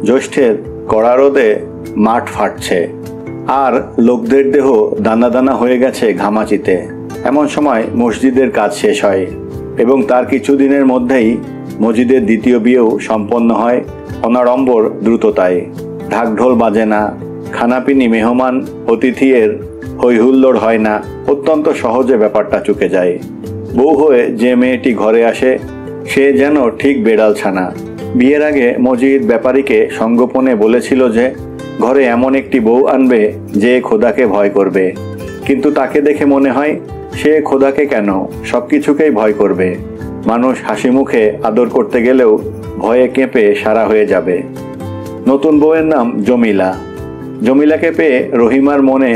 জ্যৈষ্ঠের কড়া রোদে মাঠ ফাটছে আর লোকদের দেহ দানা দানা হয়ে গেছে ঘামাচিতে। এমন সময় মসজিদের কাজ শেষ হয় এবং তার কিছুদিনের মধ্যেই মসজিদের দ্বিতীয় বিয়েও সম্পন্ন হয় অনাড়ম্বর দ্রুততায়। ঢাকঢোল বাজে না, খানাপিনি মেহমান অতিথির হৈহুল্লোড় হয় না, অত্যন্ত সহজে ব্যাপারটা চুকে যায়। বউ হয়ে যে মেয়েটি ঘরে আসে সে যেন ঠিক বেড়াল ছানা। বিয়ের আগে মজিদ ব্যাপারীকে সঙ্গোপনে বলেছিল যে ঘরে এমন একটি বউ আনবে যে খোদাকে ভয় করবে, কিন্তু তাকে দেখে মনে হয় সে খোদাকে কেন সবকিছুকেই ভয় করবে। মানুষ হাসি মুখে আদর করতে গেলেও ভয়ে কেঁপে সারা হয়ে যাবে। নতুন বউয়ের নাম জমিলা। জমিলাকে পেয়ে রহিমার মনে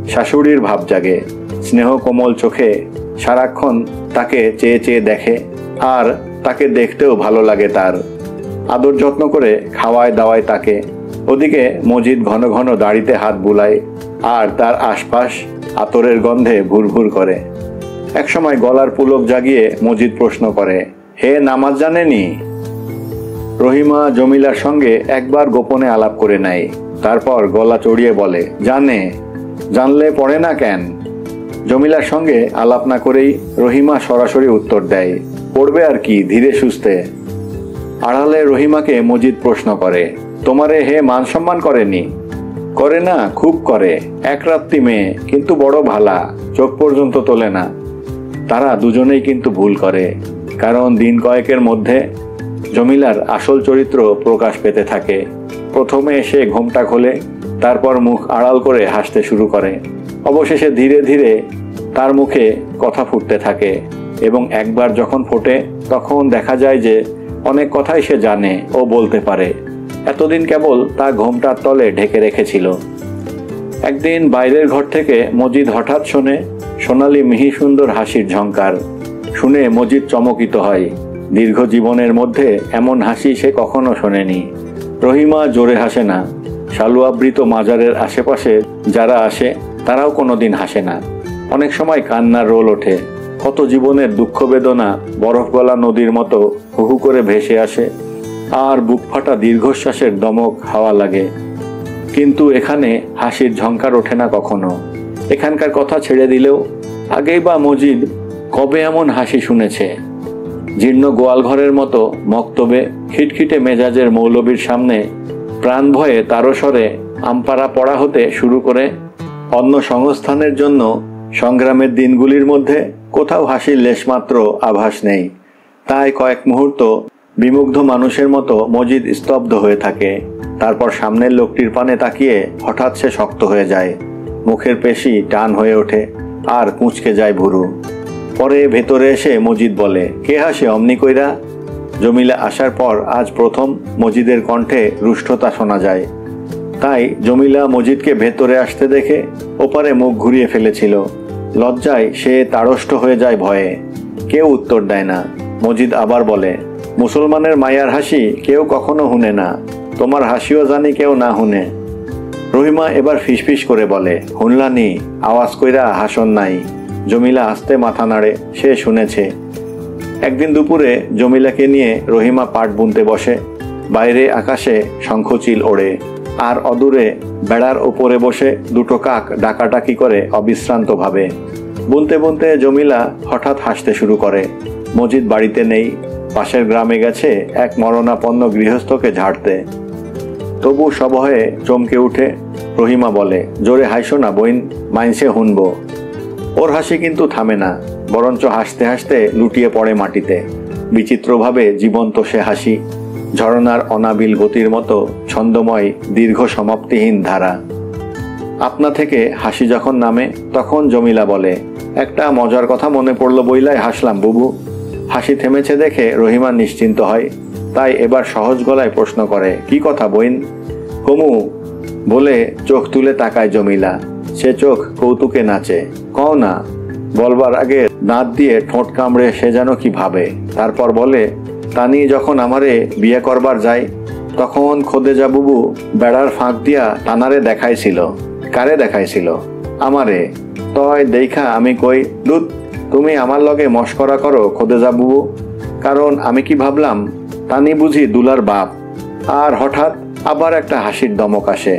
শাশুড়ির ভাব জাগে। স্নেহ কোমল চোখে সারাক্ষণ তাকে চেয়ে চেয়ে দেখে আর তাকে দেখতেও ভালো লাগে তার। আদর যত্ন করে খাওয়ায় দাওয়ায় তাকে। ওদিকে মজিদ ঘন ঘন দাড়িতে হাত বুলায় আর তার আশপাশ আতরের গন্ধে ভুরভুর করে। একসময় গলার পুলক জাগিয়ে মজিদ প্রশ্ন করে, হে নামাজ জানেনি? রহিমা জমিলার সঙ্গে একবার গোপনে আলাপ করে নেয়, তারপর গলা চড়িয়ে বলে, জানে। জানলে পড়ে না কেন? জমিলার সঙ্গে আলাপ না করেই রহিমা সরাসরি উত্তর দেয়, পড়বে আর কি, ধীরে সুস্থে। আড়ালে রহিমাকে মজিদ প্রশ্ন করে, তোমারে হে মান সম্মান করেনি? করে না, খুব করে। এক রাত্রি মেয়ে, কিন্তু বড় ভালা, চোখ পর্যন্ত তোলে না। তারা দুজনেই কিন্তু ভুল করে, কারণ দিন কয়েকের মধ্যে জমিলার আসল চরিত্র প্রকাশ পেতে থাকে। প্রথমে এসে ঘোমটা খোলে, তারপর মুখ আড়াল করে হাসতে শুরু করে। অবশেষে ধীরে ধীরে তার মুখে কথা ফুটতে থাকে এবং একবার যখন ফোটে তখন দেখা যায় যে অনেক কথাই সে জানে ও বলতে পারে। এতদিন কেবল তা ঘোমটার তলে ঢেকে রেখেছিল। একদিন বাইরের ঘর থেকে মজিদ হঠাৎ শোনে সোনালি মিহি সুন্দর হাসির ঝংকার। শুনে মজিদ চমকিত হয়। দীর্ঘ জীবনের মধ্যে এমন হাসি সে কখনো শোনেনি। রহিমা জোরে হাসে না। শালুয়াবৃত মাজারের আশেপাশে যারা আসে তারাও কোনোদিন হাসে না। অনেক সময় কান্নার রোল ওঠে। কত জীবনের দুঃখ বেদনা বরফ গলা নদীর মতো হুহু করে ভেসে আসে আর বুক ফাটা দীর্ঘশ্বাসের দমক হাওয়া লাগে। কিন্তু এখানে হাসির ঝংকার ওঠে না কখনো। এখানকার কথা ছেড়ে দিলেও আগেই বা মজিদ কবে এমন হাসি শুনেছে? জীর্ণ গোয়ালঘরের মতো মক্তবে খিটখিটে মেজাজের মৌলবীর সামনে প্রাণ ভয়ে তারস্বরে আমপারা পড়া হতে শুরু করে অন্য সংস্থানের জন্য সংগ্রামের দিনগুলির মধ্যে কোথাও হাসির লেশমাত্র আভাস নেই। তাই কয়েক মুহূর্ত বিমুগ্ধ মানুষের মতো মজিদ স্তব্ধ হয়ে থাকে। তারপর সামনের লোকটির পানে তাকিয়ে হঠাৎ সে শক্ত হয়ে যায়। মুখের পেশি টান হয়ে ওঠে আর কুঁচকে যায় ভুরু। পরে ভেতরে এসে মজিদ বলে, কে হাসে অমনি কইরা? জমিলা আসার পর আজ প্রথম মজিদের কণ্ঠে রুষ্টতা শোনা যায়। তাই জমিলা মজিদকে ভেতরে আসতে দেখে ওপারে মুখ ঘুরিয়ে ফেলেছিল। লজ্জায় সে তাড়ষ্ট হয়ে যায় ভয়ে। কেউ উত্তর দেয় না। মজিদ আবার বলে, মুসলমানের মায়ার হাসি কেউ কখনো হুনে না, তোমার হাসিও জানি কেউ না হুনে। রহিমা এবার ফিসফিস করে বলে, হুনলানি, আওয়াজ কইরা হাসন নাই। জমিলা আস্তে মাথা নাড়ে, সে শুনেছে। একদিন দুপুরে জমিলাকে নিয়ে রহিমা পাট বুনতে বসে। বাইরে আকাশে শঙ্খচিল ওড়ে আর অদূরে বেড়ার ওপরে বসে দুটো কাক ডাকাডাকি করে অবিশ্রান্তভাবে। বুনতে বুনতে জমিলা হঠাৎ হাসতে শুরু করে। মজিদ বাড়িতে নেই, পাশের গ্রামে গেছে এক মরণাপন্ন গৃহস্থকে ঝাড়তে। তবু সবহে চমকে উঠে রহিমা বলে, জোরে হাসো না বইন, মাইনসে হুনব। ওর হাসি কিন্তু থামে না, বরঞ্চ হাসতে হাসতে লুটিয়ে পড়ে মাটিতে। বিচিত্রভাবে জীবন্ত সে হাসি, ঝরনার অনাবিল গতির মতো ছন্দময় দীর্ঘ সমাপ্তিহীন ধারা। আপনা থেকে হাসি যখন নামে তখন জমিলা বলে, একটা মজার কথা মনে পড়ল বইলাই হাসলাম বুবু। হাসি থেমেছে দেখে রহিমা নিশ্চিন্ত হয়। তাই এবার সহজ গলায় প্রশ্ন করে, কি কথা বইন? কমু বলে চোখ তুলে তাকায় জমিলা। সে চোখ কৌতুকে নাচে। কও না। বলবার আগে দাঁত দিয়ে ঠোঁট কামড়ে সে যেন কি ভাবে। তারপর বলে, তানি যখন আমারে বিয়ে করবার যায় তখন খোদেজা বুবু বেড়ার ফাঁক দিয়া তানারে দেখাইছিল। কারে দেখাইছিল? আমারে। তয় দেখা আমি কই, দুধ, তুমি আমার লগে মস্করা করো খোদেজা বুবু। কারণ আমি কি ভাবলাম, তানি বুঝি দুলার বাপ। আর হঠাৎ আবার একটা হাসির দমক আসে।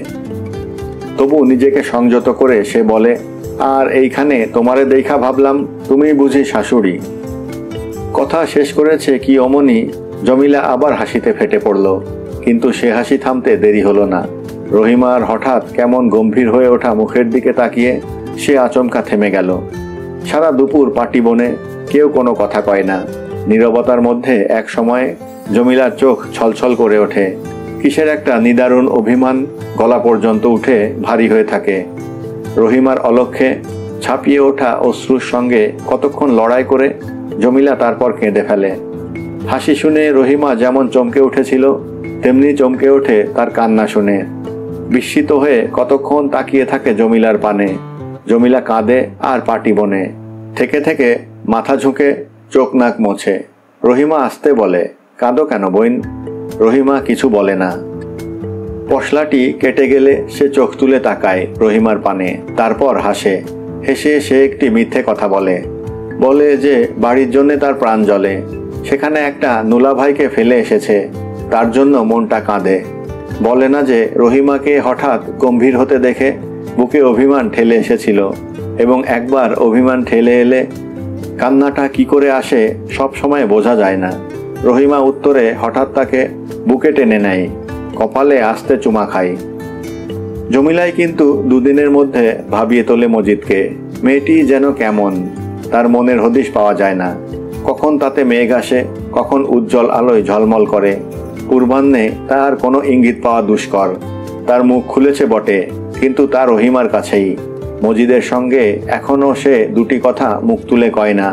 তবু নিজেকে সংযত করে সে বলে, আর এইখানে তোমারে দেখা ভাবলাম তুমি বুঝি শাশুড়ি। কথা শেষ করেছে কি অমনি জমিলা আবার হাসিতে ফেটে পড়ল, কিন্তু সে হাসি থামতে দেরি হলো না। রহিমার হঠাৎ কেমন গম্ভীর হয়ে ওঠা মুখের দিকে তাকিয়ে সে আচমকা থেমে গেল। সারা দুপুর পাটি বনে কেউ কোনো কথা কয় না। নীরবতার মধ্যে এক সময়ে জমিলার চোখ ছলছল করে ওঠে। কিসের একটা নিদারুণ অভিমান গলা পর্যন্ত উঠে ভারী হয়ে থাকে। রহিমার অলক্ষ্যে ছাপিয়ে ওঠা অশ্রুর সঙ্গে কতক্ষণ লড়াই করে জমিলা তারপর কেঁদে ফেলে। হাসি শুনে রহিমা যেমন চমকে উঠেছিল তেমনি চমকে ওঠে তার কান্না শুনে। বিস্মিত হয়ে কতক্ষণ তাকিয়ে থাকে জমিলার পানে। জমিলা কাঁদে আর পাটি বনে থেকে থেকে মাথা ঝুঁকে চোখ নাক মোছে। রহিমা আসতে বলে, কাঁদো কেন বোন? রহিমা কিছু বলে না। পশলাটি কেটে গেলে সে চোখ তুলে তাকায় রহিমার পানে, তারপর হাসে। হেসে সে একটি মিথ্যে কথা বলে যে বাড়ির জন্য তার প্রাণ জ্বলে। সেখানে একটা নুলা ভাইকে ফেলে এসেছে, তার জন্য মনটা কাঁদে। বলে না যে রহিমাকে হঠাৎ গম্ভীর হতে দেখে বুকে অভিমান ঠেলে এসেছিল, এবং একবার অভিমান ঠেলে এলে কান্নাটা কি করে আসে সব সময় বোঝা যায় না। রহিমা উত্তরে হঠাৎ তাকে বুকে টেনে নেয়, কপালে আস্তে চুমা খায়। জমিলাই কিন্তু দুদিনের মধ্যে ভাবিয়ে তোলে মজিদকে। মেয়েটি যেন কেমন, তার মনের হদিশ পাওয়া যায় না। কখন তাতে মেঘ আসে, কখন উজ্জ্বল আলোয় ঝলমল করে। পূর্বাহ্নে তার কোনো ইঙ্গিত পাওয়া দুষ্কর। তার মুখ খুলেছে বটে, কিন্তু তার রহিমার কাছেই। মজিদের সঙ্গে এখনও সে দুটি কথা মুখ তুলে কয় না,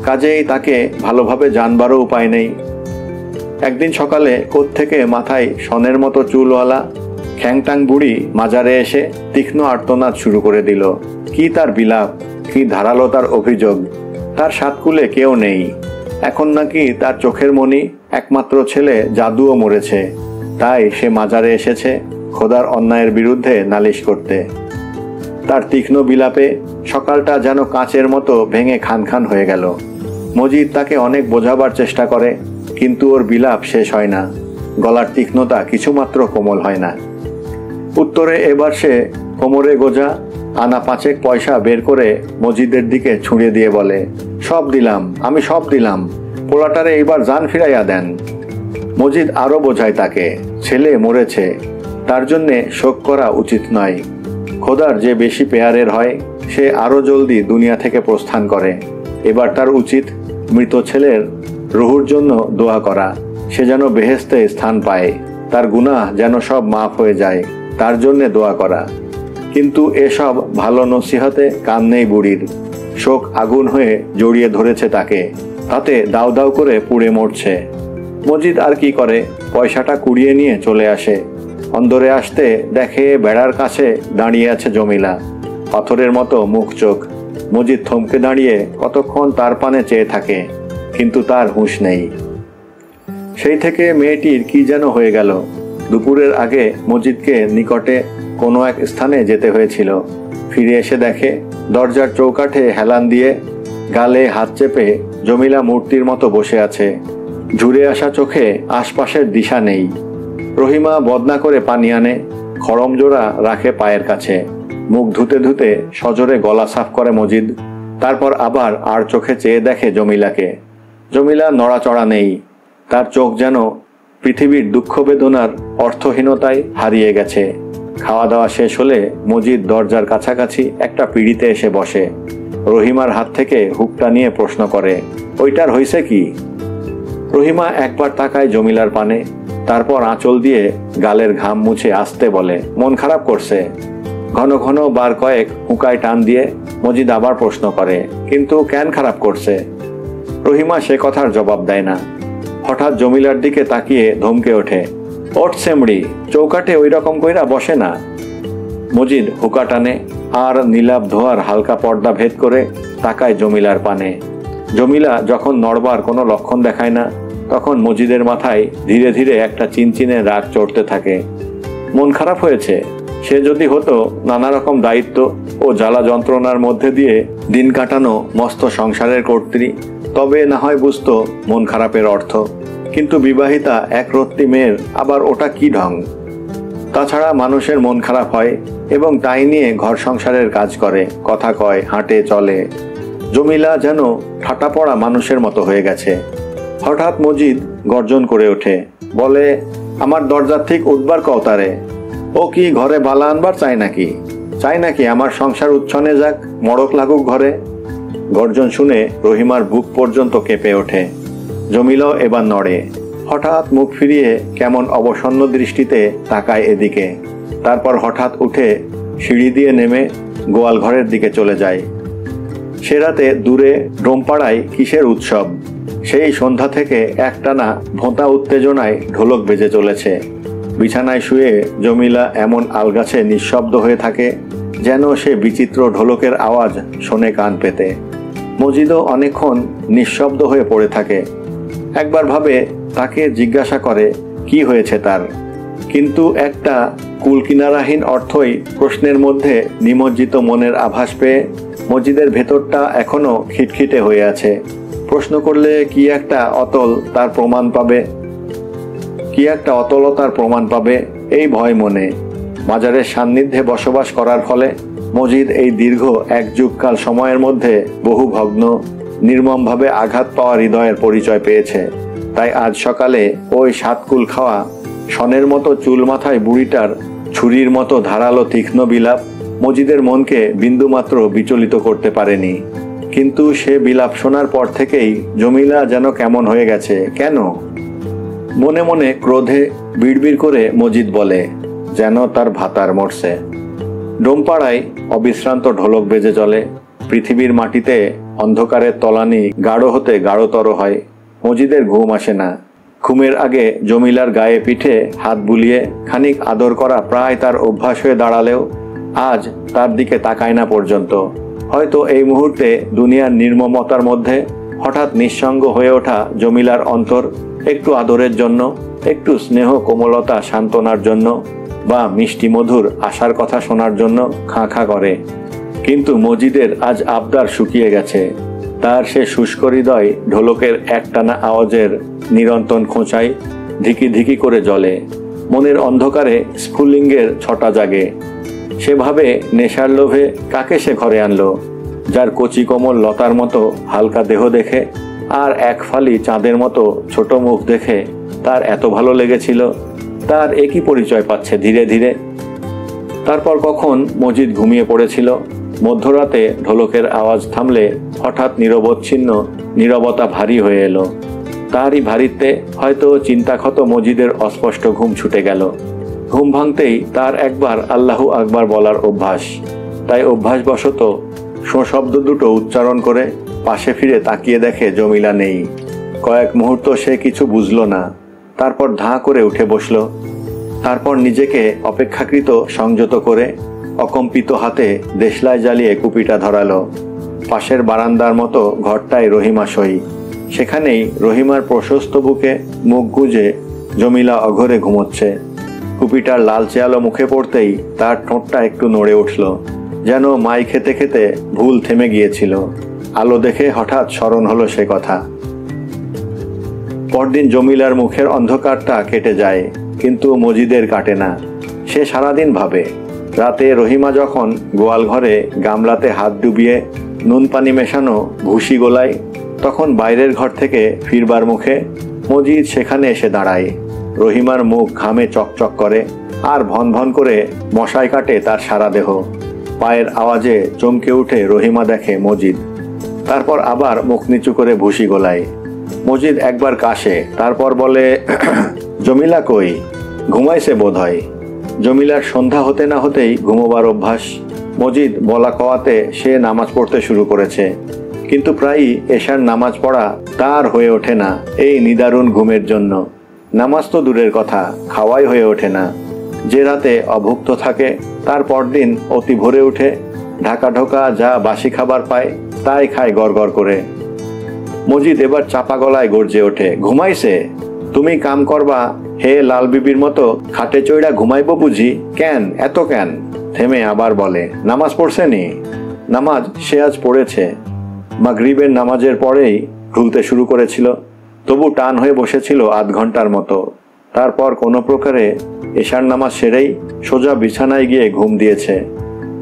কাজেই তাকে ভালোভাবে জানবারও উপায় নেই। একদিন সকালে কোত্থেকে মাথায় সনের মতো চুলওয়ালা খ্যাংটাং বুড়ি মাজারে এসে তীক্ষ্ণ আর্তনাদ শুরু করে দিল। কি তার বিলাপ, কি ধারালো তার অভিযোগ। তার সাতকুলে কেউ নেই। এখন নাকি তার চোখের মণি একমাত্র ছেলে জাদুও মরেছে, তাই সে মাজারে এসেছে খোদার অন্যায়ের বিরুদ্ধে নালিশ করতে। তার তীক্ষ্ণ বিলাপে সকালটা যেন কাঁচের মতো ভেঙে খান খান হয়ে গেল। মজিদ তাকে অনেক বোঝাবার চেষ্টা করে, কিন্তু ওর বিলাপ শেষ হয় না। গলার তীক্ষ্ণতা কিছুমাত্র কোমল হয় না। উত্তরে এবার সে কোমরে গোজা আনা 5 পয়সা বের করে মজিদের দিকে ছুঁড়ে দিয়ে বলে, সব দিলাম, আমি সব দিলাম, পোলাটারে এইবার জান ফিরাইয়া দেন। মজিদ আরও বোঝায় তাকে, ছেলে মরেছে, তার জন্যে শোক করা উচিত নয়। খোদার যে বেশি পেয়ারের হয় সে আরও জলদি দুনিয়া থেকে প্রস্থান করে। এবার তার উচিত মৃত ছেলের রুহুর জন্য দোয়া করা, সে যেন বেহেশতে স্থান পায়, তার গুনাহ যেন সব মাফ হয়ে যায়, তার জন্যে দোয়া করা। কিন্তু এসব ভালো নসিহতে কান নেই বুড়ির। শোক আগুন হয়ে জড়িয়ে ধরেছে তাকে, তাতে দাউ দাউ করে পুড়ে মরছে। মজিদ আর কি করে, পয়সাটা কুড়িয়ে নিয়ে চলে আসে। অন্দরে আসতে দেখে বেড়ার কাছে দাঁড়িয়ে আছে জমিলা, পাথরের মতো মুখ চোখ। মজিদ থমকে দাঁড়িয়ে কতক্ষণ তার পানে চেয়ে থাকে, কিন্তু তার হুঁশ নেই। সেই থেকে মেয়েটির কি যেন হয়ে গেল। দুপুরের আগে মজিদকে নিকটে কোনো এক স্থানে যেতে হয়েছিল। ফিরে এসে দেখে দরজার চৌকাঠে হেলান দিয়ে গালে হাত চেপে জমিলা মূর্তির মতো বসে আছে। ঝুরে আসা চোখে আশপাশের দিশা নেই। রহিমা বদনা করে পানি আনে, খড়ম জোড়া রাখে পায়ের কাছে। মুখ ধুতে ধুতে সজোরে গলা সাফ করে মজিদ। তারপর আবার আর চোখে চেয়ে দেখে জমিলাকে। জমিলা নড়াচড়া নেই। তার চোখ যেন পৃথিবীর দুঃখ বেদনার অর্থহীনতায় হারিয়ে গেছে। খাওয়া দাওয়া শেষ হলে মজিদ দরজার কাছাকাছি একটা পিঁড়িতে এসে বসে। রহিমার হাত থেকে হুকটা নিয়ে প্রশ্ন করে, ওইটার হইছে কি? রহিমা একবার তাকায় জমিলার পানে, তারপর আঁচল দিয়ে গালের ঘাম মুছে আসতে বলে, মন খারাপ করছে। ঘন ঘন বার কয়েক হুকায় টান দিয়ে মজিদ আবার প্রশ্ন করে, কিন্তু কেন খারাপ করছে? রহিমা সে কথার জবাব দেয় না। হঠাৎ জমিলার দিকে তাকিয়ে ধমকে ওঠে, ওঠ সেমড়ি, চৌকাঠে ওই রকম কইরা বসে না। মজিদ হুকা টানে আর নীলাভ ধোয়ার হালকা পর্দা ভেদ করে তাকায় জমিলার পানে। জমিলা যখন নড়বার কোনো লক্ষণ দেখায় না, তখন মজিদের মাথায় ধীরে ধীরে একটা চিনচিনে রাগ চড়তে থাকে। মন খারাপ হয়েছে? সে যদি হতো নানা রকম দায়িত্ব ও জ্বালা যন্ত্রণার মধ্যে দিয়ে দিন কাটানো মস্ত সংসারের কর্ত্রী, তবে না হয় বুঝতো মন খারাপের অর্থ। কিন্তু বিবাহিতা এক রত্তি মেয়ের আবার ওটা কি ঢং? তাছাড়া মানুষের মন খারাপ হয় এবং তাই নিয়ে ঘর সংসারের কাজ করে, কথা কয়, হাঁটে, চলে। জমিলা যেন ঠাটা পড়া মানুষের মতো হয়ে গেছে। হঠাৎ মজিদ গর্জন করে ওঠে, বলে, আমার দরজার ঠিক উঠবার কওতারে। ও কি ঘরে বালা আনবার চাই নাকি আমার সংসার উচ্ছনে যাক, মড়ক লাগুক ঘরে। গর্জন শুনে রহিমার বুক পর্যন্ত কেঁপে ওঠে। জমিলাও এবার নড়ে। হঠাৎ মুখ ফিরিয়ে কেমন অবসন্ন দৃষ্টিতে তাকায় এদিকে। তারপর হঠাৎ উঠে সিঁড়ি দিয়ে নেমে গোয়াল ঘরের দিকে চলে যায়। সে রাতে দূরে ডোমপাড়ায় কিসের উৎসব। সেই সন্ধ্যা থেকে একটানা ভোঁতা উত্তেজনায় ঢোলক বেজে চলেছে। বিছানায় শুয়ে জমিলা এমন আলগাছে নিঃশব্দ হয়ে থাকে যেন সে বিচিত্র ঢোলকের আওয়াজ শোনে কান পেতে। মজিদও অনেকক্ষণ নিঃশব্দ হয়ে পড়ে থাকে। একবার ভাবে তাকে জিজ্ঞাসা করে কি হয়েছে তার, কিন্তু একটা কুলকিনারাহীন অর্থই প্রশ্নের মধ্যে নিমজ্জিত মনের আভাস পেয়ে মজিদের ভেতরটা এখনো খিটখিটে হয়ে আছে। প্রশ্ন করলে কি একটা অতলতার প্রমাণ পাবে এই ভয় মনে। মাজারের সান্নিধ্যে বসবাস করার ফলে মজিদ এই দীর্ঘ এক যুগকাল সময়ের মধ্যে বহু ভগ্ন, নির্মমভাবে আঘাত পাওয়া হৃদয়ের পরিচয় পেয়েছে। তাই আজ সকালে ওই সাতকুল খাওয়া সনের মতো চুল মাথায় বুড়িটার ছুরির মতো ধারালো তীক্ষ্ণ বিলাপ মজিদের মনকে বিন্দুমাত্র বিচলিত করতে পারেনি। কিন্তু সে বিলাপ শোনার পর থেকেই জমিলা যেন কেমন হয়ে গেছে। কেন? মনে মনে ক্রোধে বিড়বিড় করে মজিদ বলে, যেন তার ভাতার মরছে। ডোমপাড়ায় অবিশ্রান্ত ঢোলক বেজে চলে। পৃথিবীর মাটিতে অন্ধকারের তলানি গাঢ় হতে গাঢ়তর হয়। মজিদের ঘুম আসে না। ঘুমের আগে জমিলার গায়ে পিঠে হাত বুলিয়ে খানিক আদর করা প্রায় তার অভ্যাস হয়ে দাঁড়ালেও আজ তার দিকে তাকায় না পর্যন্ত। হয়তো এই মুহূর্তে দুনিয়ার নির্মমতার মধ্যে হঠাৎ নিঃসঙ্গ হয়ে ওঠা জমিলার অন্তর একটু আদরের জন্য, একটু স্নেহ কোমলতা সান্ত্বনার জন্য বা মিষ্টি মধুর আশার কথা শোনার জন্য খাঁ খাঁ করে। কিন্তু মজিদের আজ আবদার শুকিয়ে গেছে। তার সে শুষ্ক হৃদয় ঢোলকের একটানা আওয়াজের নিরন্তর খোঁচায় ধিকি ধিকি করে জ্বলে। মনের অন্ধকারে স্ফুলিঙ্গের ছটা জাগে। সে ভাবে নেশার লোভে কাকে সে ঘরে আনলো, যার কচি কোমল লতার মতো হালকা দেহ দেখে আর এক ফালি চাঁদের মতো ছোট মুখ দেখে তার এত ভালো লেগেছিল। তার একই পরিচয় পাচ্ছে ধীরে ধীরে। তারপর কখন মজিদ ঘুমিয়ে পড়েছিল। মধ্যরাতে ঢোলকের আওয়াজ থামলে হঠাৎ নিরবচ্ছিন্ন নীরবতা ভারী হয়ে এলো। তারই ভারীত্বে হয়তো চিন্তাক্ষত মজিদের অস্পষ্ট ঘুম ছুটে গেল। ঘুম ভাঙতেই তার একবার আল্লাহু আকবার বলার অভ্যাস। তাই অভ্যাসবশত শব্দ দুটো উচ্চারণ করে পাশে ফিরে তাকিয়ে দেখে জমিলা নেই। কয়েক মুহূর্ত সে কিছু বুঝল না। তারপর ধাঁ করে উঠে বসল। তারপর নিজেকে অপেক্ষাকৃত সংযত করে অকম্পিত হাতে দেশলাই জ্বালিয়ে কুপিটা ধরালো। পাশের বারান্দার মতো ঘরটায় রহিমা সই। সেখানেই রহিমার প্রশস্ত বুকে মুখ গুজে জমিলা অঘরে ঘুমোচ্ছে। কুপিটার লালচে আলো মুখে পড়তেই তার ঠোঁটটা একটু নড়ে উঠল, যেন মাই খেতে খেতে ভুল থেমে গিয়েছিল। আলো দেখে হঠাৎ স্মরণ হলো সে কথা। পরদিন জমিলার মুখের অন্ধকারটা কেটে যায়, কিন্তু মজিদের কাটে না। সে সারাদিন ভাবে। রাতে রহিমা যখন গোয়াল ঘরে গামলাতে হাত ডুবিয়ে নুন পানি মেশানো ভুসি গোলায়, তখন বাইরের ঘর থেকে ফিরবার মুখে মজিদ সেখানে এসে দাঁড়ায়। রহিমার মুখ ঘামে চকচক করে আর ভন ভন করে মশায় কাটে তার সারা দেহ। পায়ের আওয়াজে চমকে উঠে রহিমা দেখে মজিদ। তারপর আবার মুখ নিচু করে ভুসি গোলায়। মজিদ একবার কাশে, তারপর বলে, জমিলা কই? ঘুমাইছে বোধ হয়। জমিলার সন্ধ্যা হতে না হতেই ঘুমোবার অভ্যাস। মজিদ বলা কওয়াতে সে নামাজ পড়তে শুরু করেছে, কিন্তু প্রায়ই এশার নামাজ পড়া তার হয়ে ওঠে না এই নিদারুণ ঘুমের জন্য। নামাজ তো দূরের কথা, খাওয়াই হয়ে ওঠে না। যে রাতে অভুক্ত থাকে তার পরদিন অতি ভোরে উঠে ঢাকা ঢোকা যা বাসি খাবার পায় তাই খায় গড়গড় করে। মজিদ এবার চাপা গলায় গর্জে ওঠে, ঘুমাইছে? তুমি কাম করবা হে লাল বিবির মতো খাটে চইড়া ঘুমাইব বুঝি? কেন এত কেন? থেমে আবার বলে, নামাজ পড়ছেনি? নামাজ সে আজ পড়েছে। মাগরিবের নামাজের পরেই ভুলতে শুরু করেছিল, তবু টান হয়ে বসেছিল আধ ঘন্টার মতো। তারপর কোনো প্রকারে এশার নামাজ সেরেই সোজা বিছানায় গিয়ে ঘুম দিয়েছে।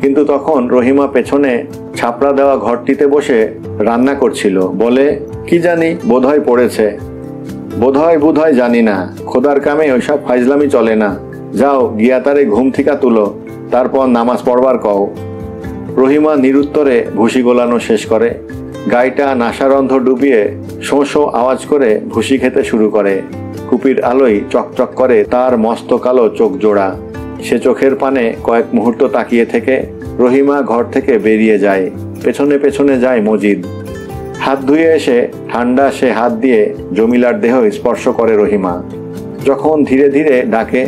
কিন্তু তখন রহিমা পেছনে ছাপড়া দেওয়া ঘরটিতে বসে রান্না করছিল। বলে, কি জানি, বোধহয় পড়েছে। বোধহয় জানি না, খোদার কামে ওইসব ফাইজলামি চলে না। যাও গিয়া তারে ঘুম থিকা তুলো, তারপর নামাজ পড়বার কও। রহিমা নিরুত্তরে ভুসি গোলানো শেষ করে। গাইটা নাসারন্ধ ডুবিয়ে শোঁ শোঁ আওয়াজ করে ভুসি খেতে শুরু করে। কুপির আলোয় চকচক করে তার মস্ত কালো চোখ জোড়া। সে চোখের পানে কয়েক মুহূর্ত তাকিয়ে থেকে রহিমা ঘর থেকে বেরিয়ে যায়। পেছনে পেছনে যায় মজিদ। হাত ধুয়ে এসে ঠান্ডা সে হাত দিয়ে জমিলার দেহ স্পর্শ করে রহিমা। যখন ধীরে ধীরে ডাকে,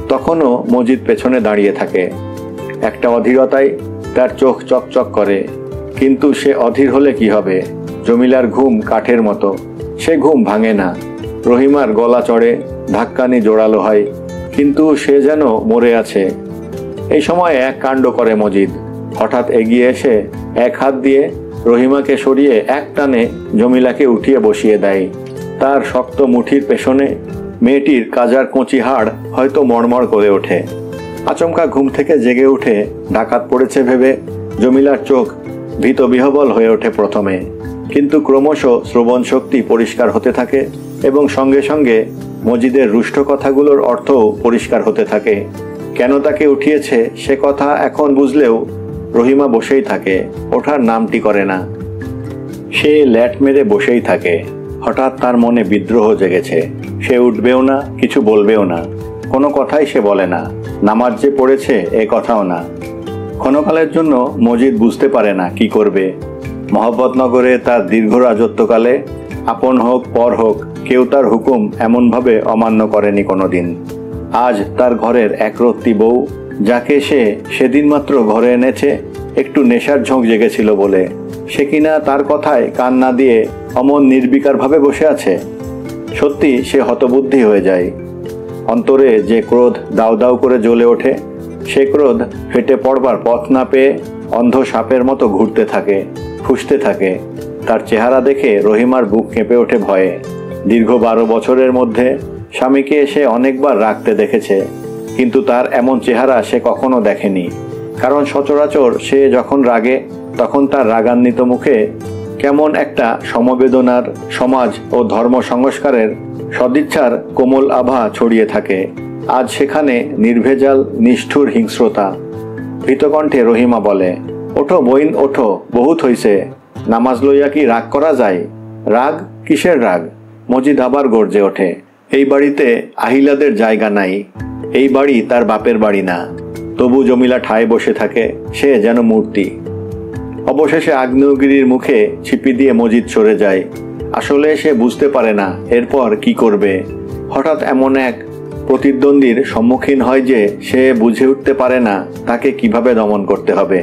তখনও মজিদ পেছনে দাঁড়িয়ে থাকে। একটা অধীরতায় তার চোখ চকচক করে। কিন্তু সে অধীর হলে কি হবে? জমিলার ঘুম কাঠের মতো, সে ঘুম ভাঙে না। রহিমার গলা চড়ে, ধাক্কানি জোরালো হয়, কিন্তু সে যেন মরে আছে। এই সময় এক কাণ্ড করে মজিদ। হঠাৎ এগিয়ে এসে এক হাত দিয়ে রহিমাকে সরিয়ে এক টানে জমিলাকে উঠিয়ে বসিয়ে দেয়। তার শক্ত মুঠির পেছনে মেয়েটির কাজার কচি হাড় হয়তো মড়মড় করে ওঠে। আচমকা ঘুম থেকে জেগে উঠে ডাকাত পড়েছে ভেবে জমিলার চোখ ভীতবিহ্বল হয়ে ওঠে প্রথমে, কিন্তু ক্রমশ শ্রবণ শক্তি পরিষ্কার হতে থাকে এবং সঙ্গে সঙ্গে মজিদের রুষ্ট কথাগুলোর অর্থও পরিষ্কার হতে থাকে। কেন তাকে উঠিয়েছে সে কথা এখন বুঝলেও রহিমা বসেই থাকে, ওঠার নামটি করে না। সে ল্যাট মেরে বসেই থাকে। হঠাৎ তার মনে বিদ্রোহ জেগেছে। সে উঠবেও না, কিছু বলবেও না, কোনো কথাই সে বলে না। নামাজ যে পড়েছে এ কথাও না। ক্ষণকালের জন্য মজিদ বুঝতে পারে না কি করবে। মহব্বতনগরে তার দীর্ঘ রাজত্বকালে আপন হোক পর হোক কেউ তার হুকুম এমনভাবে অমান্য করেনি কোনোদিন। আজ তার ঘরের একরত্তি বউ, যাকে সে সেদিন মাত্র ঘরে এনেছে একটু নেশার ঝোঁক জেগেছিল বলে, সে কিনা তার কথায় কান না দিয়ে অমন নির্বিকারভাবে বসে আছে। সত্যি সে হতবুদ্ধি হয়ে যায়। অন্তরে যে ক্রোধ দাউ দাউ করে জ্বলে ওঠে, সে ক্রোধ ফেটে পড়বার পথ না পেয়ে অন্ধ সাপের মতো ঘুরতে থাকে, ফুঁসতে থাকে। তার চেহারা দেখে রহিমার বুক কেঁপে ওঠে ভয়ে। দীর্ঘ 12 বছরের মধ্যে স্বামীকে সে অনেকবার রাগতে দেখেছে, কিন্তু তার এমন চেহারা সে কখনো দেখেনি। কারণ সচরাচর সে যখন রাগে তখন তার রাগান্বিত মুখে কেমন একটা সমবেদনার, সমাজ ও ধর্ম সংস্কারের সদিচ্ছার কোমল আভা ছড়িয়ে থাকে। আজ সেখানে নির্ভেজাল নিষ্ঠুর হিংস্রতা। ভীতকণ্ঠে রহিমা বলে, ওঠো বইন ওঠো, বহুত হইছে। নামাজ লইয়া কি রাগ করা যায়? রাগ? কিসের রাগ? মজিদ আবার গর্জে ওঠে। এই বাড়িতে আহিলাদের জায়গা নাই। এই বাড়ি তার বাপের বাড়ি না। তবু জমিলা ঠায় বসে থাকে, সে যেন মূর্তি। অবশেষে আগ্নেয়গিরির মুখে ছিপি দিয়ে মজিদ সরে যায়। আসলে সে বুঝতে পারে না এরপর কি করবে। হঠাৎ এমন এক প্রতিদ্বন্দ্বীর সম্মুখীন হয় যে সে বুঝে উঠতে পারে না তাকে কিভাবে দমন করতে হবে।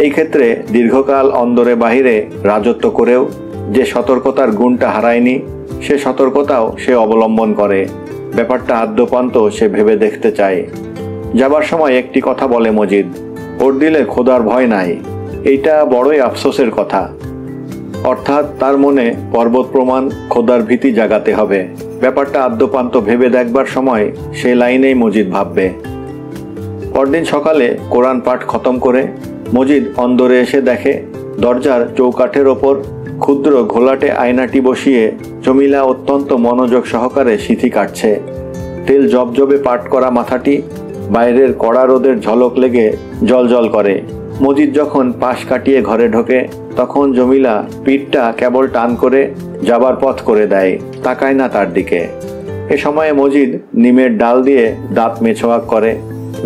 এই ক্ষেত্রে দীর্ঘকাল অন্দরে বাহিরে রাজত্ব করেও যে সতর্কতার গুণটা হারায়নি, সে সতর্কতাও সে অবলম্বন করে। ব্যাপারটা আদ্যপান্ত সে ভেবে দেখতে চায়। যাবার সময় একটি কথা বলে মজিদ, ভোট দিলে খোদার ভয় নাই। এইটা বড়ই আফসোসের কথা। অর্থাৎ তার মনে পর্বত প্রমাণ খোদার ভীতি জাগাতে হবে। ব্যাপারটা আদ্যপান্ত ভেবে দেখবার সময় সে লাইনেই মজিদ ভাববে। পরদিন সকালে কোরআন পাঠ খতম করে মজিদ অন্দরে এসে দেখে দরজার চৌকাঠের ওপর ক্ষুদ্র ঘোলাটে আয়নাটি বসিয়ে জমিলা অত্যন্ত মনোযোগ সহকারে সিঁথি কাটছে। তেল জবজবে পাট করা মাথাটি বাইরের কড়া রোদের ঝলক লেগে জলজল করে। মজিদ যখন পাশ কাটিয়ে ঘরে ঢোকে তখন জমিলা পিঠটা কেবল টান করে যাবার পথ করে দেয়, তাকায় না তার দিকে। এ সময়ে মজিদ নিমের ডাল দিয়ে দাঁত মেছোয়াক করে।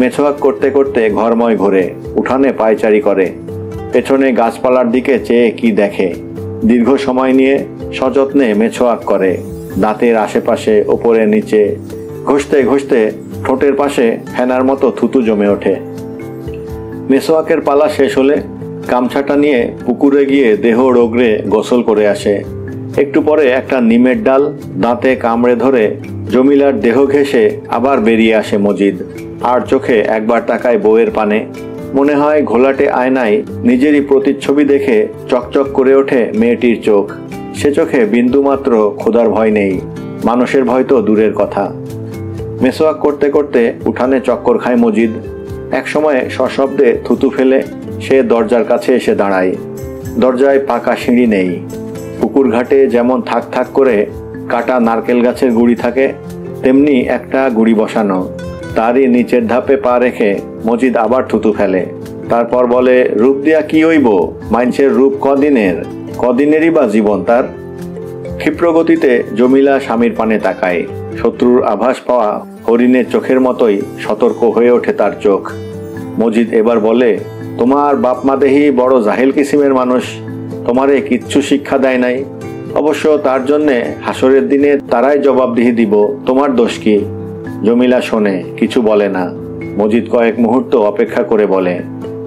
মেছোয়াক করতে করতে ঘরময় ঘোরে, উঠানে পায়চারি করে, পেছনে গাছপালার দিকে চেয়ে কি দেখে। দীর্ঘ সময় নিয়ে সযত্নে মেছোয়াক করে। দাঁতের আশেপাশে ওপরে নিচে ঘষতে ঘষতে ঠোঁটের পাশে ফেনার মতো থুতু জমে ওঠে। মেছোয়াকের পালা শেষ হলে গামছাটা নিয়ে পুকুরে গিয়ে দেহ রোগড়ে গোসল করে আসে। একটু পরে একটা নিমের ডাল দাঁতে কামড়ে ধরে জমিলার দেহ ঘেঁষে আবার বেরিয়ে আসে মজিদ। আর চোখে একবার তাকায় বউয়ের পানে। মনে হয় ঘোলাটে আয়নায় নিজেরই প্রতিচ্ছবি দেখে চকচক করে ওঠে মেয়েটির চোখ। সে চোখে বিন্দুমাত্র খোদার ভয় নেই, মানুষের ভয় তো দূরের কথা। মেসোয়াক করতে করতে উঠানে চক্কর খায় মজিদ। এক সময় সশব্দে থুতু ফেলে সে দরজার কাছে এসে দাঁড়ায়। দরজায় পাকা সিঁড়ি নেই। পুকুর ঘাটে যেমন থাক থাক করে কাটা নারকেল গাছের গুড়ি থাকে, তেমনি একটা গুড়ি বসানো। তারই নিচের ধাপে পা রেখে মজিদ আবার থুতু ফেলে। তারপর বলে, রূপ দিয়া কি হইব, মাইনসের রূপ কদিনেরই বা জীবন তার। ক্ষিপ্রগতিতে জমিলা স্বামীর পানে তাকায়। শত্রুর আভাস পাওয়া হরিণের চোখের মতোই সতর্ক হয়ে ওঠে তার চোখ। মজিদ এবার বলে, তোমার বাপ মা দেহি বড় জাহেল কিসিমের মানুষ, তোমারে কিচ্ছু শিক্ষা দেয় নাই। অবশ্য তার জন্যে হাসরের দিনে তারাই জবাবদিহি দিব, তোমার দোষ কি? জমিলা শোনে, কিছু বলে না। মজিদ কয়েক মুহূর্ত অপেক্ষা করে বলে,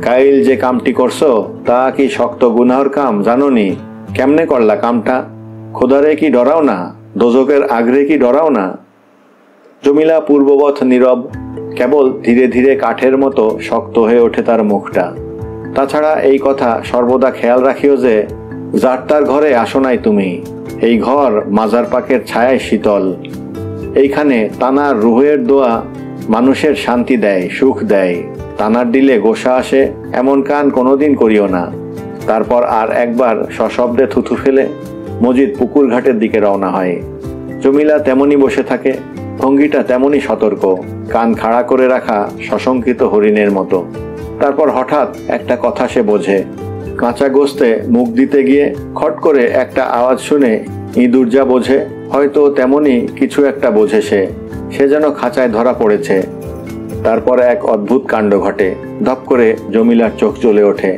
কাইল যে কামটি করছো তা কি শক্ত গুনাহর কাম জানোনি? কেমনে করলা কামটা? খোদারে কি ডরাও না? দোজকের আগ্রে কি ডরাও না? জমিলা পূর্ববৎ নীরব। কেবল ধীরে ধীরে কাঠের মতো শক্ত হয়ে ওঠে তার মুখটা। তাছাড়া এই কথা সর্বদা খেয়াল রাখিও যে, যার তার ঘরে আসো নাই তুমি। এই ঘর মাজার পাকের ছায়ায় শীতল। এইখানে তানার রুহের দোয়া মানুষের শান্তি দেয়, সুখ দেয়। তানার দিলে গোসা আসে এমন কান কোনোদিন করিও না। তারপর আর একবার সশব্দে থুথু ফেলে মজিদ পুকুর ঘাটের দিকে রওনা হয়। জমিলা তেমনি বসে থাকে, ভঙ্গিটা তেমনি সতর্ক, কান খাড়া করে রাখা সশঙ্কিত হরিণের মতো। তারপর হঠাৎ একটা কথা সে বোঝে। কাঁচা গোস্তে মুখ দিতে গিয়ে খট করে একটা আওয়াজ শুনে ইঁদুর যা বোঝে, হয়তো তেমনি কিছু একটা বোঝে সে যেন খাঁচায় ধরা পড়েছে। তারপর এক অদ্ভুত কাণ্ড ঘটে। ধপ করে জমিলার চোখ জ্বলে ওঠে।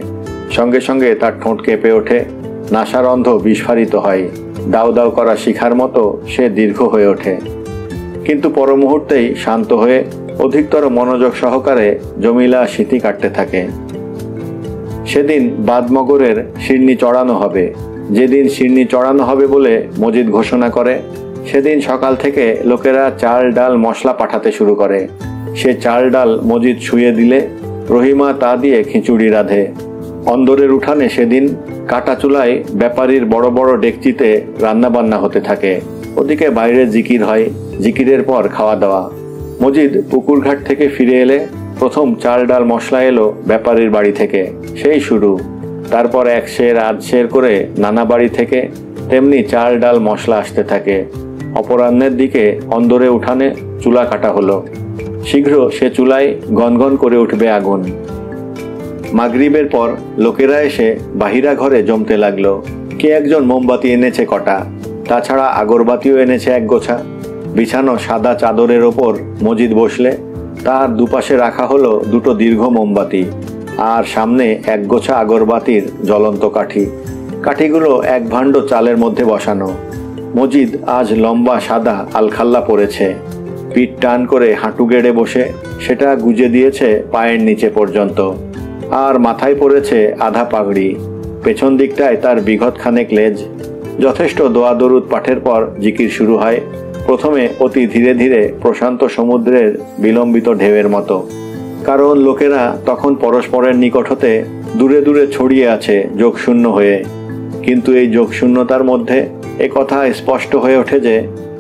সঙ্গে সঙ্গে তার ঠোঁট কেঁপে ওঠে, নাসারন্ধ বিস্ফারিত হয়। দাউ দাউ করা শিখার মতো সে দীর্ঘ হয়ে ওঠে। কিন্তু পর মুহূর্তেই শান্ত হয়ে অধিকতর মনোযোগ সহকারে জমিলা স্মৃতি কাটতে থাকে। সেদিন বাদমগরের শিরনি চড়ানো হবে। যেদিন শিরনি চড়ানো হবে বলে মজিদ ঘোষণা করে, সেদিন সকাল থেকে লোকেরা চাল ডাল মশলা পাঠাতে শুরু করে। সে চাল ডাল মজিদ শুয়ে দিলে রহিমা তা দিয়ে খিচুড়ি রাঁধে। অন্দরের উঠানে সেদিন কাটা চুলায় ব্যাপারীর বড় বড় ডেকচিতে রান্নাবান্না হতে থাকে। ওদিকে বাইরে জিকির হয়, জিকিরের পর খাওয়া দাওয়া। মজিদ পুকুর ঘাট থেকে ফিরে এলে প্রথম চাল ডাল মশলা এলো ব্যাপারীর বাড়ি থেকে, সেই শুরু। তারপর এক সের আধ সের করে নানা বাড়ি থেকে তেমনি চাল ডাল মশলা আসতে থাকে। অপরাহ্নের দিকে অন্দরে উঠানে চুলা কাটা হলো। শীঘ্র সে চুলায় গনগন করে উঠবে আগুন। মাগরিবের পর লোকেরা এসে বাহিরা ঘরে জমতে লাগলো। কে একজন মোমবাতি এনেছে কটা, তাছাড়া আগরবাতিও এনেছে এক গোছা। বিছানো সাদা চাদরের ওপর মজিদ বসলে তার দুপাশে রাখা হলো দুটো দীর্ঘ মোমবাতি, আর সামনে এক গোছা আগরবাতির জ্বলন্ত কাঠি। কাঠিগুলো এক ভাণ্ড চালের মধ্যে বসানো। মজিদ আজ লম্বা সাদা আলখাল্লা পরেছে। পিঠ টান করে হাঁটু গেড়ে বসে সেটা গুজে দিয়েছে পায়ের নিচে পর্যন্ত। আর মাথায় পড়েছে আধা পাগড়ি। পেছন দিকটায় তার বিঘত খানেক লেজ। যথেষ্ট দোয়া দরুদ পাঠের পর জিকির শুরু হয়। প্রথমে অতি ধীরে ধীরে প্রশান্ত সমুদ্রের বিলম্বিত ঢেউয়ের মতো। কারণ লোকেরা তখন পরস্পরের নিকট হতে দূরে দূরে ছড়িয়ে আছে যোগশূন্য হয়ে। কিন্তু এই যোগশূন্যতার মধ্যে এ কথা স্পষ্ট হয়ে ওঠে যে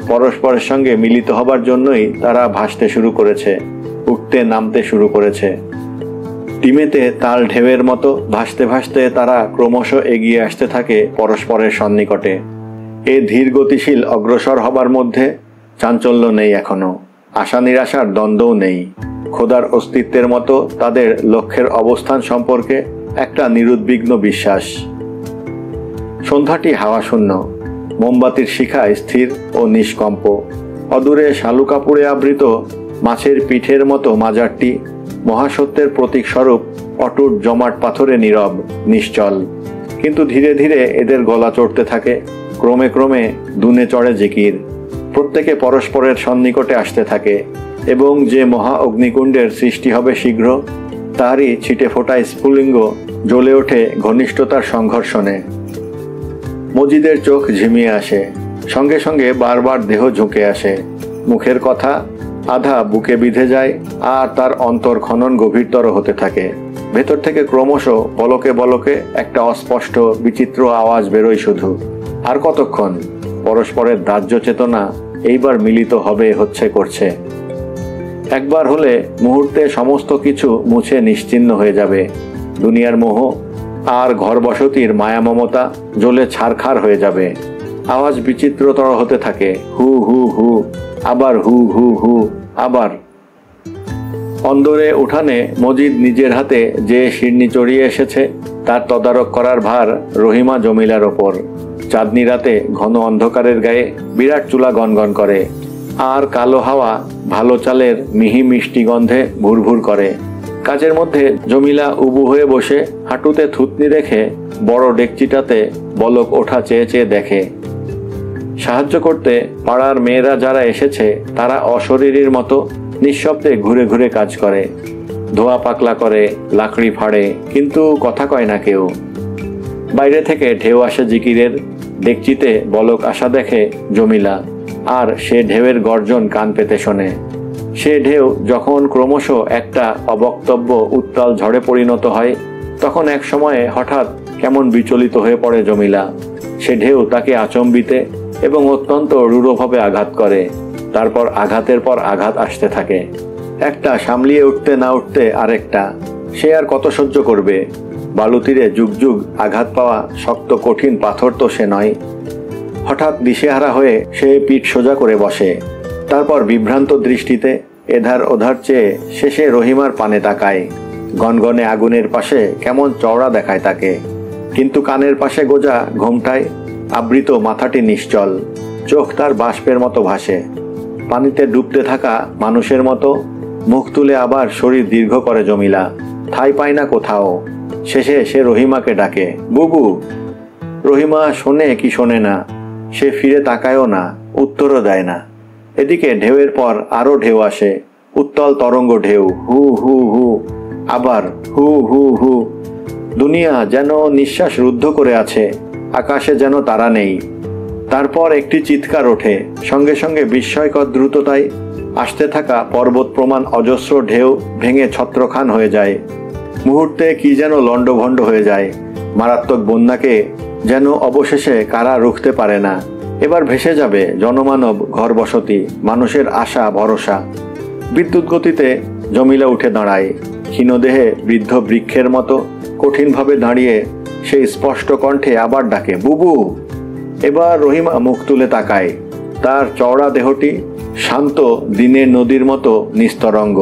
পরস্পরের সঙ্গে মিলিত হবার জন্যই তারা ভাসতে শুরু করেছে, উঠতে নামতে শুরু করেছে। টিমেতে তাল ঢেউয়ের মতো ভাসতে ভাসতে তারা ক্রমশ এগিয়ে আসতে থাকে পরস্পরের সন্নিকটে। এ ধীর গতিশীল অগ্রসর হবার মধ্যে চাঞ্চল্য নেই এখনো, আশা নিরাশার দ্বন্দ্বও নেই। খোদার অস্তিত্বের মতো তাদের লক্ষ্যের অবস্থান সম্পর্কে একটা নিরুদ্বিগ্ন বিশ্বাস। সন্ধ্যাটি হাওয়াশূন্য। মোমবাতির শিখা স্থির ও নিষ্কম্প। অদূরে শালু কাপড়ে আবৃত মাছের পিঠের মতো মাজারটি মহাসত্যের প্রতীক স্বরূপ অটুট জমাট পাথরে নীরব, নিশ্চল। কিন্তু ধীরে ধীরে এদের গলা চড়তে থাকে। ক্রমে ক্রমে দুনে চড়ে জিকির। প্রত্যেকে পরস্পরের সন্নিকটে আসতে থাকে এবং যে মহা অগ্নিকুণ্ডের সৃষ্টি হবে শীঘ্র, তারই ছিটে ফোটা স্ফুলিঙ্গ জ্বলে ওঠে ঘনিষ্ঠতার সংঘর্ষণে। মজিদের চোখ ঝিমিয়ে আসে। সঙ্গে সঙ্গে বারবার দেহ ঝুঁকে আসে। মুখের কথা আধা বুকে বিঁধে যায়, আর তার অন্তর খনন গভীরতর হতে থাকে। ভেতর থেকে ক্রমশ বলকে বলকে একটা অস্পষ্ট বিচিত্র আওয়াজ বেরোয় শুধু। আর কতক্ষণ? পরস্পরের দাহ্য চেতনা এইবার মিলিত হবে করছে। একবার হলে মুহূর্তে সমস্ত কিছু মুছে নিশ্চিহ্ন হয়ে যাবে। দুনিয়ার মোহ আর ঘর বসতির মায়া মমতা জ্বলে ছারখার হয়ে যাবে। আওয়াজ বিচিত্রতর হতে থাকে, হু হু হু, আবার হু হু হু, আবার। অন্দরে উঠানে মজিদ নিজের হাতে যে শিরনি চড়িয়ে এসেছে তার তদারক করার ভার রহিমা জমিলার ওপর। চাঁদনি রাতে ঘন অন্ধকারের গায়ে বিরাট চুলা গনগন করে, আর কালো হাওয়া ভালো চালের মিহি মিষ্টি গন্ধে ভুরভুর করে। কাজের মধ্যে জমিলা উবু হয়ে বসে হাঁটুতে থুতনি রেখে বড় ডেকচিটাতে বলক ওঠা চেয়ে চেয়ে দেখে। সাহায্য করতে পাড়ার মেয়েরা যারা এসেছে তারা অশরীরীর মতো নিঃশব্দে ঘুরে ঘুরে কাজ করে, ধোয়া পাকলা করে, লাকড়ি ফাড়ে, কিন্তু কথা কয় না কেউ। বাইরে থেকে ঢেউ আসে জিকিরের, ডেকচিতে বলক আসা দেখে জমিলা, আর সে ঢেউয়ের গর্জন কান পেতে শোনে। সে ঢেউ যখন ক্রমশ একটা অবক্তব্য উত্তাল ঝড়ে পরিণত হয়, তখন এক সময়ে হঠাৎ কেমন বিচলিত হয়ে পড়ে জমিলা। সে ঢেউ তাকে আচম্বিতে এবং অত্যন্ত রূঢ়ভাবে আঘাত করে। তারপর আঘাতের পর আঘাত আসতে থাকে, একটা সামলিয়ে উঠতে না উঠতে আরেকটা। সে আর কত সহ্য করবে? বালুতীরে যুগ যুগ আঘাত পাওয়া শক্ত কঠিন পাথর তো সে নয়। হঠাৎ দিশেহারা হয়ে সে পিঠ সোজা করে বসে। তারপর বিভ্রান্ত দৃষ্টিতে এধার ওধার চেয়ে শেষে রহিমার পানে তাকায়। গনগনে আগুনের পাশে কেমন চওড়া দেখায় তাকে, কিন্তু কানের পাশে গোজা ঘোমটায় আবৃত মাথাটি নিশ্চল, চোখ তার বাষ্পের মতো ভাসে। পানিতে ডুবতে থাকা মানুষের মতো মুখ তুলে আবার শরীর দীর্ঘ করে জমিলা, ঠাঁই পায় না কোথাও। শেষে সে রহিমাকে ডাকে, বুবু। রহিমা শোনে কি শোনে না, সে ফিরে তাকায়ও না, উত্তরও দেয় না। এদিকে ঢেউয়ের পর আরো ঢেউ আসে, উত্তল তরঙ্গ ঢেউ, হু হু হু, আবার হু হু হু। দুনিয়া যেন নিঃশ্বাস রুদ্ধ করে আছে, আকাশে যেন তারা নেই। তারপর একটি চিৎকার ওঠে, সঙ্গে সঙ্গে বিস্ময়কর দ্রুততায় আসতে থাকা পর্বত প্রমাণ অজস্র ঢেউ ভেঙে ছত্রখান হয়ে যায়। মুহূর্তে কি যেন লণ্ডভণ্ড হয়ে যায়। মারাত্মক বন্যাকে যেন অবশেষে কারা রুখতে পারে না। এবার ভেসে যাবে জনমানব, ঘর বসতি, মানুষের আশা ভরসা। বিদ্যুৎ গতিতে জমিলা উঠে দাঁড়ায়, ক্ষীণদেহে বৃদ্ধ বৃক্ষের মতো কঠিনভাবে দাঁড়িয়ে সেই স্পষ্ট কণ্ঠে আবার ডাকে, বুবু। এবার রহিমা মুখ তুলে তাকায়। তার চওড়া দেহটি শান্ত দিনের নদীর মতো নিস্তরঙ্গ।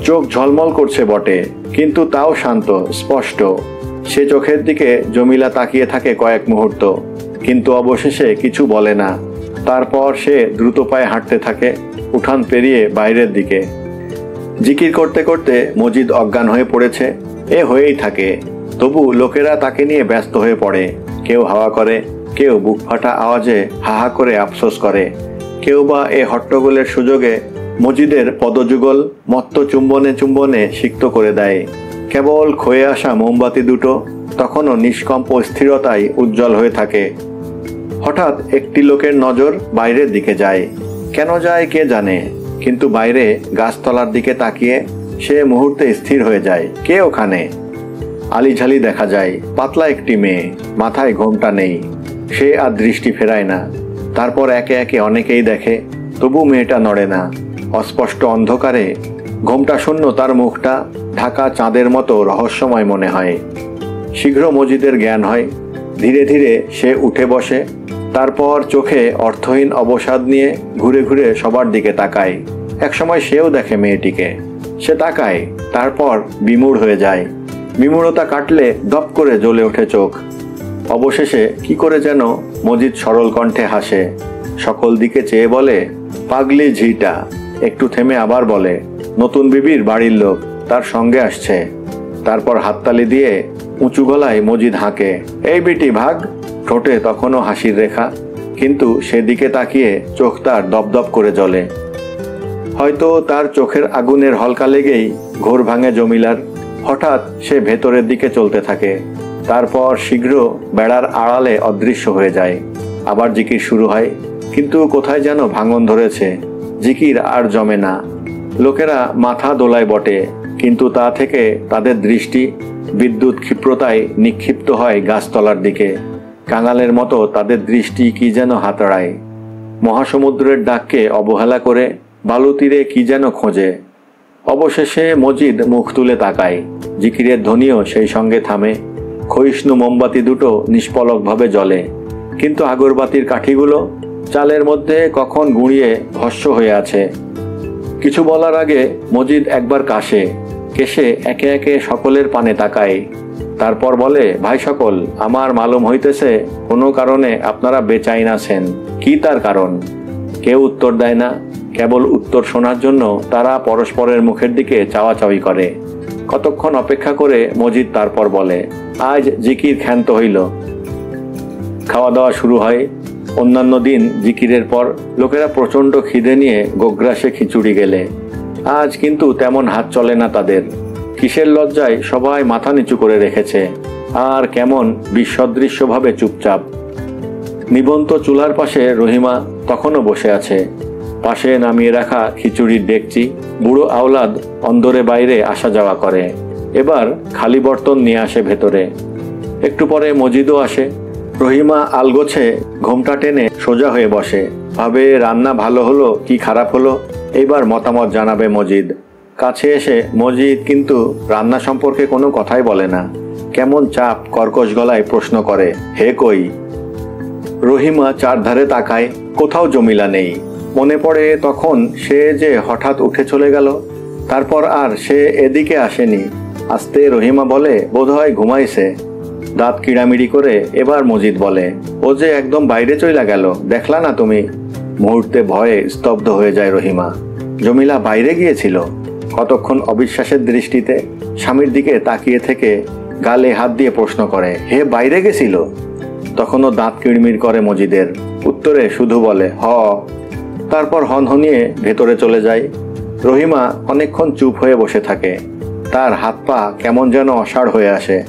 চোখ ঝলমল করছে বটে, কিন্তু তাও শান্ত, স্পষ্ট। সে চোখের দিকে জমিলা তাকিয়ে থাকে কয়েক মুহূর্ত, কিন্তু অবশেষে কিছু বলে না। তারপর সে দ্রুত পায়ে হাঁটতে থাকে উঠান পেরিয়ে বাইরের দিকে। জিকির করতে করতে মজিদ অজ্ঞান হয়ে পড়েছে, এ হয়েই থাকে। তবু লোকেরা তাকে নিয়ে ব্যস্ত হয়ে পড়ে। কেউ হাওয়া করে, কেউ বুক ফাটা আওয়াজে হাহা করে আফসোস করে, কেউ বা এ হট্টগোলের সুযোগে মজিদের পদযুগল মত্ত চুম্বনে চুম্বনে সিক্ত করে দেয়। কেবল ক্ষয়ে আসা মোমবাতি দুটো তখনও নিষ্কম্প স্থিরতায় উজ্জ্বল হয়ে থাকে। হঠাৎ একটি লোকের নজর বাইরের দিকে যায়। কেন যায় কে জানে, কিন্তু বাইরে গাছতলার দিকে তাকিয়ে সে মুহূর্তে স্থির হয়ে যায়। কে ওখানে? আলিঝালি দেখা যায়, পাতলা একটি মেয়ে, মাথায় ঘোমটা নেই। সে আর দৃষ্টি ফেরায় না। তারপর একে একে অনেকেই দেখে, তবু মেয়েটা নড়ে না। অস্পষ্ট অন্ধকারে ঘোমটা শূন্য তার মুখটা ঢাকা চাঁদের মতো রহস্যময় মনে হয়। শীঘ্র মজিদের জ্ঞান হয়। ধীরে ধীরে সে উঠে বসে। তারপর চোখে অর্থহীন অবসাদ নিয়ে ঘুরে ঘুরে সবার দিকে তাকায়। একসময় সেও দেখে মেয়েটিকে। সে তাকায়, তারপর বিমূঢ় হয়ে যায়। বিমূঢ়তা কাটলে দপ করে জ্বলে ওঠে চোখ। অবশেষে কি করে যেন মজিদ সরল কণ্ঠে হাসে, সকল দিকে চেয়ে বলে, পাগলি ঝিটা। একটু থেমে আবার বলে, নতুন বিবির বাড়ির লোক, তার সঙ্গে আসছে। তারপর হাততালি দিয়ে উঁচু গলায় মজিদ হাঁকে, এই বিটি ভাগ। ঠোঁটে তখনও হাসির রেখা, কিন্তু সেদিকে তাকিয়ে চোখ তার দপদপ করে জ্বলে। হয়তো তার চোখের আগুনের হলকা লেগেই ঘোর ভাঙে জমিলার। হঠাৎ সে ভেতরের দিকে চলতে থাকে। তারপর শীঘ্র বেড়ার আড়ালে অদৃশ্য হয়ে যায়। আবার জিকির শুরু হয়, কিন্তু কোথায় যেন ভাঙন ধরেছে। জিকির আর জমে না। লোকেরা মাথা দোলায় বটে, কিন্তু তা থেকে তাদের দৃষ্টি বিদ্যুৎ ক্ষিপ্রতায় নিক্ষিপ্ত হয় গাছতলার দিকে। কাঙালের মতো তাদের দৃষ্টি কি যেন হাতড়ায়। মহাসমুদ্রের ডাককে অবহেলা করে বালু তীরে কি যেন খোঁজে। অবশেষে মজিদ মুখ তুলে তাকায়। জিকিরের ধ্বনিও সেই সঙ্গে থামে। ক্ষয়িষ্ণু মোমবাতি দুটো নিষ্পলকভাবে জ্বলে, কিন্তু আগরবাতির কাঠিগুলো চালের মধ্যে কখন গুঁড়িয়ে ভস্ম হয়ে আছে। কিছু বলার আগে মজিদ একবার কাশে, কেশে একে একে সকলের পানে তাকায়। তারপর বলে, ভাই সকল, আমার মালুম হইতেছে কোনো কারণে আপনারা বেচাইন আছেন। কি তার কারণ? কেউ উত্তর দেয় না। কেবল উত্তর শোনার জন্য তারা পরস্পরের মুখের দিকে চাওয়াচাওয়ি করে। কতক্ষণ অপেক্ষা করে মজিদ তারপর বলে, আজ জিকির ক্ষান্ত হইল। খাওয়া দাওয়া শুরু হয়। অন্যান্য দিন জিকিরের পর লোকেরা প্রচণ্ড খিদে নিয়ে গোগ্রাসে খিচুড়ি গেলে। আজ কিন্তু তেমন হাত চলে না তাদের। কিসের লজ্জায় সবাই মাথা নিচু করে রেখেছে, আর কেমন বিসদৃশ্যভাবে চুপচাপ। নিবন্ত চুলার পাশে রহিমা তখনও বসে আছে। পাশে নামিয়ে রাখা খিচুড়ির ডেকচি। বুড়ো আওলাদ অন্দরে বাইরে আসা যাওয়া করে। এবার খালি বর্তন নিয়ে আসে ভেতরে। একটু পরে মজিদও আসে। রহিমা আলগোছে ঘোমটা টেনে সোজা হয়ে বসে। ভাবে, রান্না ভালো হলো কি খারাপ হলো এইবার মতামত জানাবে মজিদ। কাছে এসে মজিদ কিন্তু রান্না সম্পর্কে কোনো কথাই বলে না। কেমন চাপ কর্কশ গলায় প্রশ্ন করে, হে কই? রহিমা চারধারে তাকায়, কোথাও জমিলা নেই। মনে পড়ে তখন সে যে হঠাৎ উঠে চলে গেল, তারপর আর সে এদিকে আসেনি। আস্তে রহিমা বলে, বোধহয় ঘুমাইছে। দাঁত কিড়ামিড়ি করে এবার মজিদ বলে, ও যে একদম বাইরে চইলা গেল, দেখলা না তুমি? মুহূর্তে ভয়ে স্তব্ধ হয়ে যায় রহিমা। জমিলা বাইরে গিয়েছিল? কতক্ষণ অবিশ্বাসের দৃষ্টিতে স্বামীর দিকে তাকিয়ে থেকে গালে হাত দিয়ে প্রশ্ন করে, হে বাইরে গেছিল? তখনও দাঁত কিড়মিড় করে মজিদের। উত্তরে শুধু বলে, হ। তারপর হনহনিয়ে ভেতরে চলে যায়। রহিমা অনেকক্ষণ চুপ হয়ে বসে থাকে। তার হাত পা কেমন যেন অসাড় হয়ে আসে।